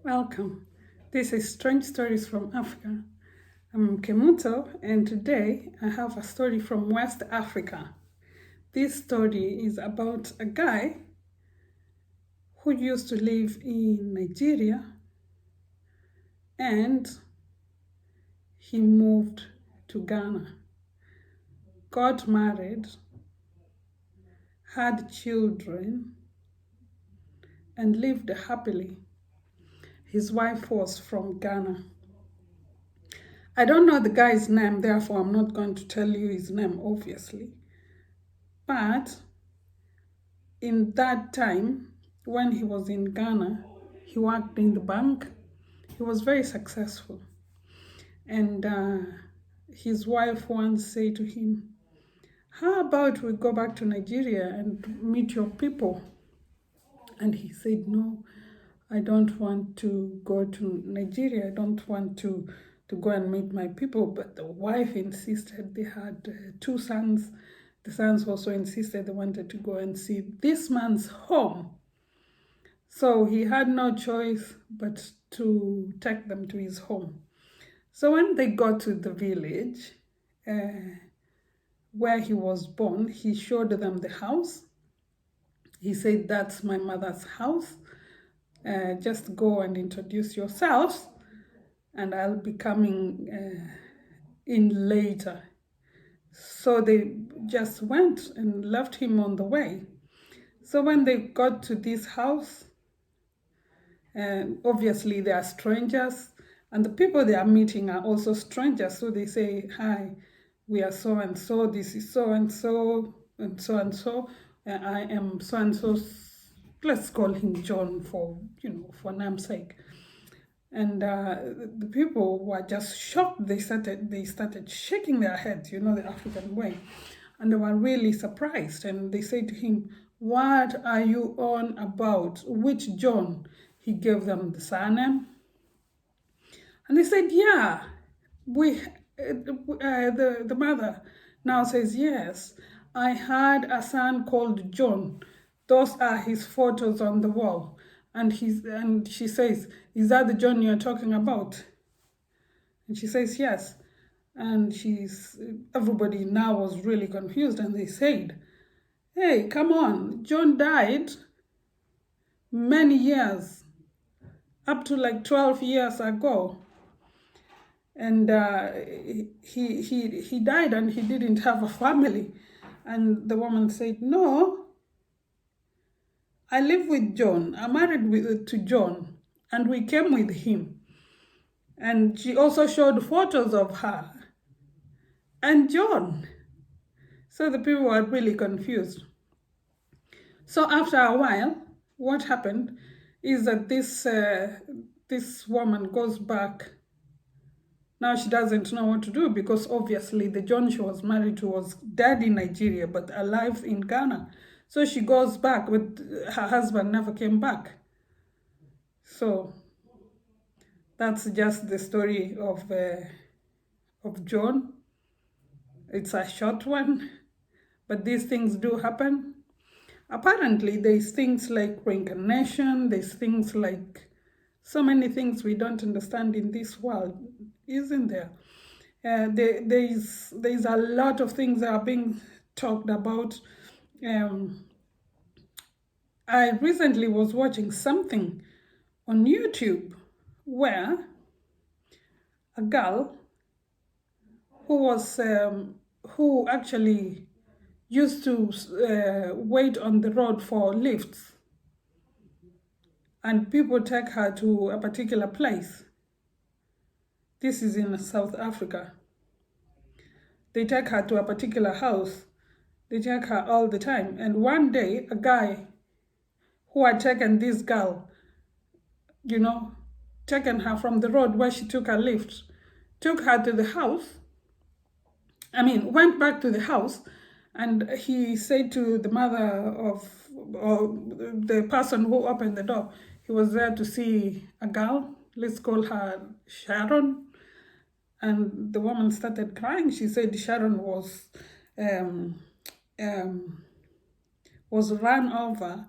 Welcome. This is Strange Stories from Africa. I'm Kemuto, and today I have a story from West Africa. This story is about a guy who used to live in Nigeria and he moved to Ghana, got married, had children, and lived happily. His wife was from Ghana. I don't know the guy's name, therefore I'm not going to tell you his name, obviously. But in that time, when he was in Ghana, he worked in the bank. He was very successful. And his wife once said to him, "How about we go back to Nigeria and meet your people?" And he said, "No, I don't want to go to Nigeria. I don't want to go and meet my people." But the wife insisted. They had 2 sons. The sons also insisted they wanted to go and see this man's home. So he had no choice but to take them to his home. So when they got to the village where he was born, he showed them the house. He said, "That's my mother's house. Just go and introduce yourselves, and I'll be coming in later." So they just went and left him on the way. So when they got to this house, obviously they are strangers, and the people they are meeting are also strangers. So they say, "Hi, we are so and so. This is so and so and so and so. I am so and so." Let's call him John for namesake. And the people were just shocked. They started shaking their heads, the African way, and they were really surprised. And they said to him, "What are you on about? Which John?" He gave them the surname, and they said, "Yeah, we." The mother now says, "Yes, I had a son called John. Those are his photos on the wall." And she says, "Is that the John you're talking about?" And she says, "Yes." And everybody now was really confused, and they said, "Hey, come on, John died many years, up to like 12 years ago. And he died and he didn't have a family." And the woman said, "No, I live with John. I'm married to John, and we came with him." And she also showed photos of her and John. So the people were really confused. So after a while, what happened is that this woman goes back. Now she doesn't know what to do, because obviously the John she was married to was dead in Nigeria but alive in Ghana. So she goes back, but her husband never came back. So that's just the story of John. It's a short one, but these things do happen. Apparently, there's things like reincarnation, there's things like so many things we don't understand in this world, isn't there? There's a lot of things that are being talked about. I recently was watching something on YouTube where a girl who actually used to wait on the road for lifts, and people take her to a particular place. This is in South Africa. They take her to a particular house. They take her all the time. And one day, a guy who had taken this girl, taken her from the road where she took her lift, took her to the house. Went back to the house, and he said to the mother or the person who opened the door, he was there to see a girl, let's call her Sharon. And the woman started crying. She said Sharon was run over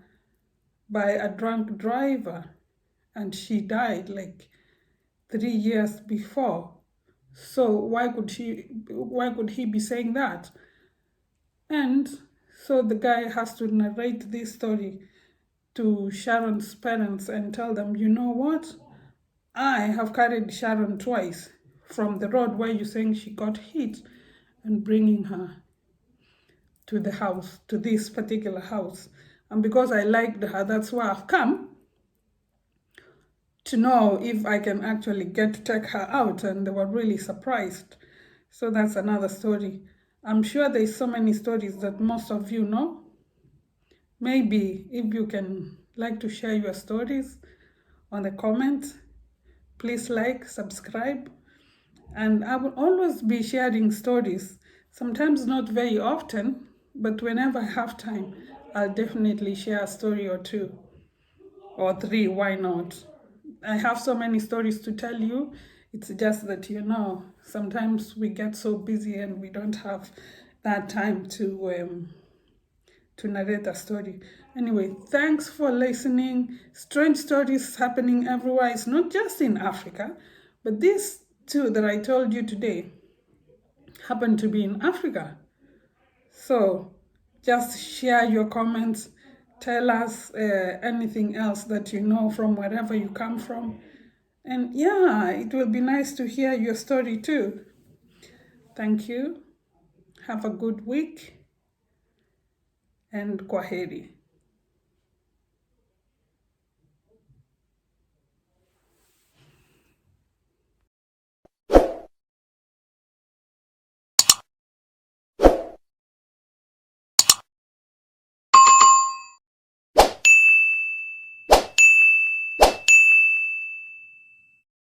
by a drunk driver, and she died like 3 years before. So why could he be saying that? And so the guy has to narrate this story to Sharon's parents and tell them, you know what? I have carried Sharon twice from the road where you're saying she got hit and bringing her to the house, to this particular house. And because I liked her, that's why I've come to know if I can actually get to take her out. And they were really surprised. So that's another story. I'm sure there's so many stories that most of you know. Maybe if you can like to share your stories on the comments, please like, subscribe. And I will always be sharing stories, sometimes not very often, but whenever I have time, I'll definitely share a story or two or three, why not? I have so many stories to tell you. It's just that, sometimes we get so busy and we don't have that time to narrate a story. Anyway, thanks for listening. Strange stories happening everywhere. It's not just in Africa, but these two that I told you today happen to be in Africa. So just share your comments. Tell us anything else that you know from wherever you come from. And yeah, it will be nice to hear your story too. Thank you. Have a good week and kwaheri.